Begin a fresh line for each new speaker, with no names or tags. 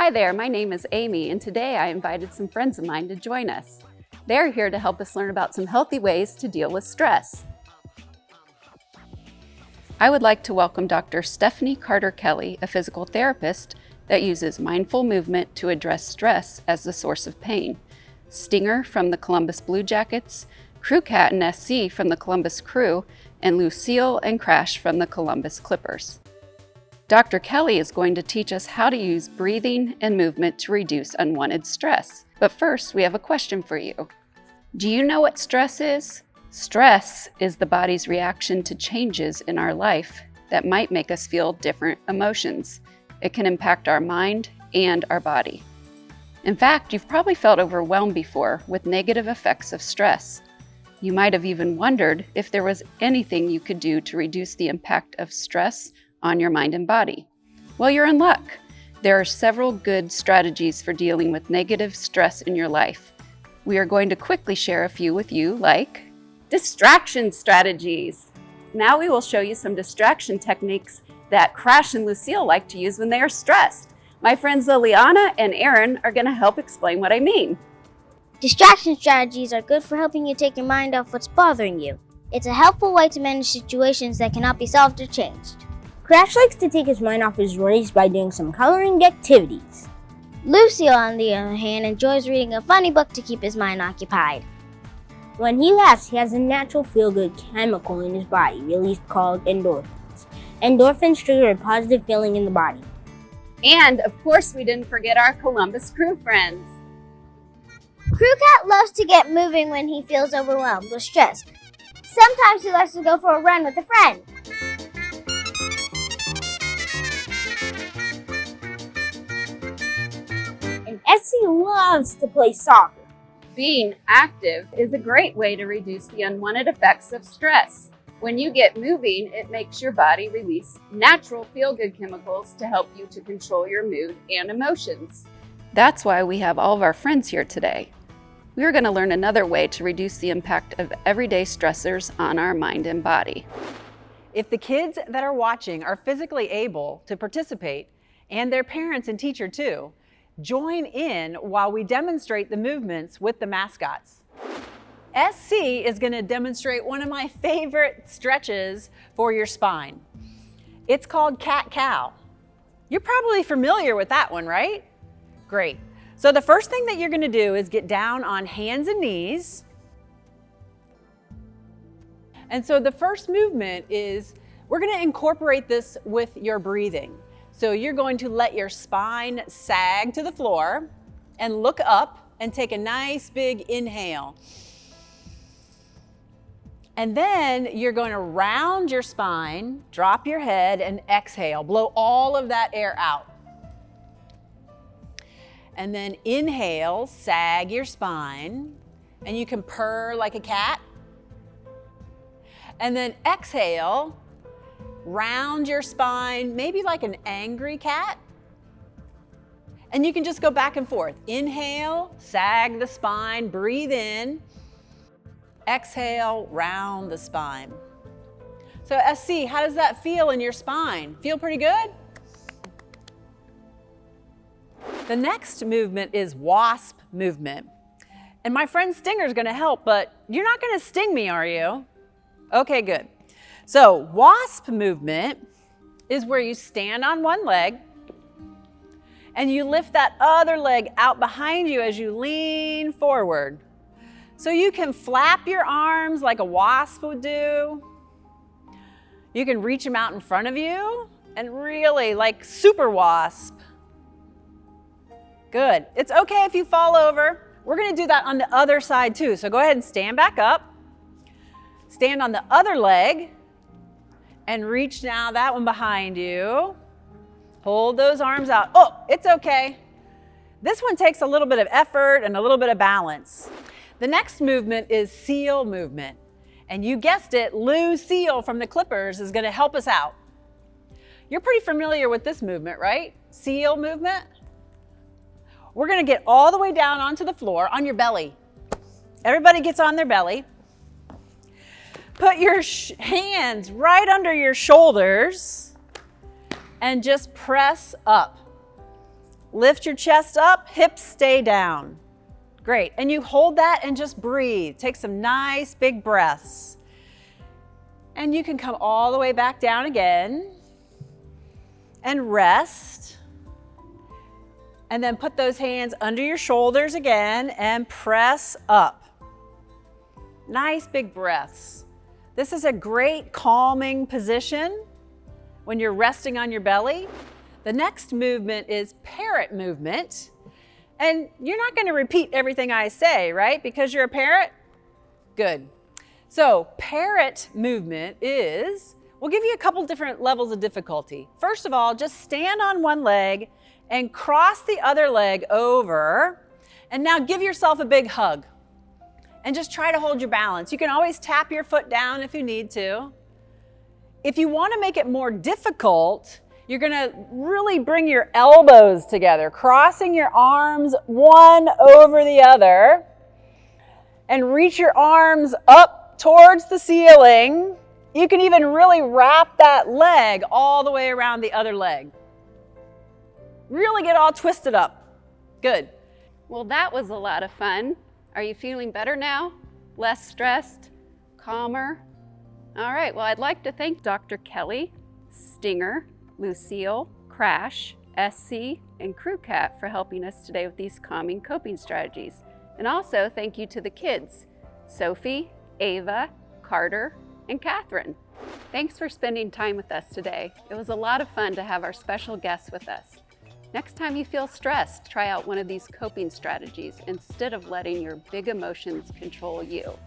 Hi there, my name is Amy, and today I invited some friends of mine to join us. They're here to help us learn about some healthy ways to deal with stress. I would like to welcome Dr. Stephanie Carter-Kelly, a physical therapist that uses mindful movement to address stress as the source of pain. Stinger from the Columbus Blue Jackets, Crew Cat and SC from the Columbus Crew, and Lucille and Crash from the Columbus Clippers. Dr. Kelly is going to teach us how to use breathing and movement to reduce unwanted stress. But first, we have a question for you. Do you know what stress is? Stress is the body's reaction to changes in our life that might make us feel different emotions. It can impact our mind and our body. In fact, you've probably felt overwhelmed before with negative effects of stress. You might have even wondered if there was anything you could do to reduce the impact of stress on your mind and body. Well, you're in luck. There are several good strategies for dealing with negative stress in your life. We are going to quickly share a few with you, like distraction strategies. Now we will show you some distraction techniques that Crash and Lucille like to use when they are stressed. My friends Liliana and Aaron are going to help explain what I mean.
Distraction strategies are good for helping you take your mind off what's bothering you. It's a helpful way to manage situations that cannot be solved or changed.
Crash likes to take his mind off his worries by doing some coloring activities.
Lucille, on the other hand, enjoys reading a funny book to keep his mind occupied.
When he laughs, he has a natural feel-good chemical in his body released called endorphins. Endorphins trigger a positive feeling in the body.
And of course, we didn't forget our Columbus Crew friends.
Crew Cat loves to get moving when he feels overwhelmed or stressed. Sometimes he likes to go for a run with a friend.
And Essie loves to play soccer.
Being active is a great way to reduce the unwanted effects of stress. When you get moving, it makes your body release natural feel-good chemicals to help you to control your mood and emotions. That's why we have all of our friends here today. We are going to learn another way to reduce the impact of everyday stressors on our mind and body.
If the kids that are watching are physically able to participate, and their parents and teacher too, join in while we demonstrate the movements with the mascots. SC is going to demonstrate one of my favorite stretches for your spine. It's called cat-cow. You're probably familiar with that one, right? Great. So the first thing that you're going to do is get down on hands and knees. And so the first movement is, we're going to incorporate this with your breathing. So you're going to let your spine sag to the floor and look up and take a nice big inhale. And then you're going to round your spine, drop your head, and exhale. Blow all of that air out. And then inhale, sag your spine, and you can purr like a cat. And then exhale, round your spine, maybe like an angry cat. And you can just go back and forth. Inhale, sag the spine, breathe in. Exhale, round the spine. So SC, how does that feel in your spine? Feel pretty good? The next movement is wasp movement. And my friend Stinger is going to help, but you're not going to sting me, are you? Okay, good. So wasp movement is where you stand on one leg and you lift that other leg out behind you as you lean forward. So you can flap your arms like a wasp would do. You can reach them out in front of you and really like super wasp. Good. It's okay if you fall over. We're going to do that on the other side too. So go ahead and stand back up. Stand on the other leg and reach now that one behind you. Hold those arms out. Oh, it's okay. This one takes a little bit of effort and a little bit of balance. The next movement is seal movement. And you guessed it, Lucille from the Clippers is going to help us out. You're pretty familiar with this movement, right? Seal movement. We're going to get all the way down onto the floor on your belly. Everybody gets on their belly. Put your hands right under your shoulders and just press up. Lift your chest up, hips stay down. Great, and you hold that and just breathe. Take some nice big breaths. And you can come all the way back down again and rest. And then put those hands under your shoulders again and press up. Nice big breaths. This is a great calming position when you're resting on your belly. The next movement is parrot movement. And you're not going to repeat everything I say, right? Because you're a parrot? Good. So parrot movement is, we'll give you a couple different levels of difficulty. First of all, just stand on one leg and cross the other leg over. And now give yourself a big hug. And just try to hold your balance. You can always tap your foot down if you need to. If you want to make it more difficult, you're going to really bring your elbows together, crossing your arms one over the other, and reach your arms up towards the ceiling. You can even really wrap that leg all the way around the other leg. Really get all twisted up. Good.
Well, that was a lot of fun. Are you feeling better now? Less stressed? Calmer? All right, well, I'd like to thank Dr. Kelly, Stinger, Lucille, Crash, SC, and Crew Cat for helping us today with these calming coping strategies. And also thank you to the kids, Sophie, Ava, Carter, and Catherine. Thanks for spending time with us today. It was a lot of fun to have our special guests with us. Next time you feel stressed, try out one of these coping strategies instead of letting your big emotions control you.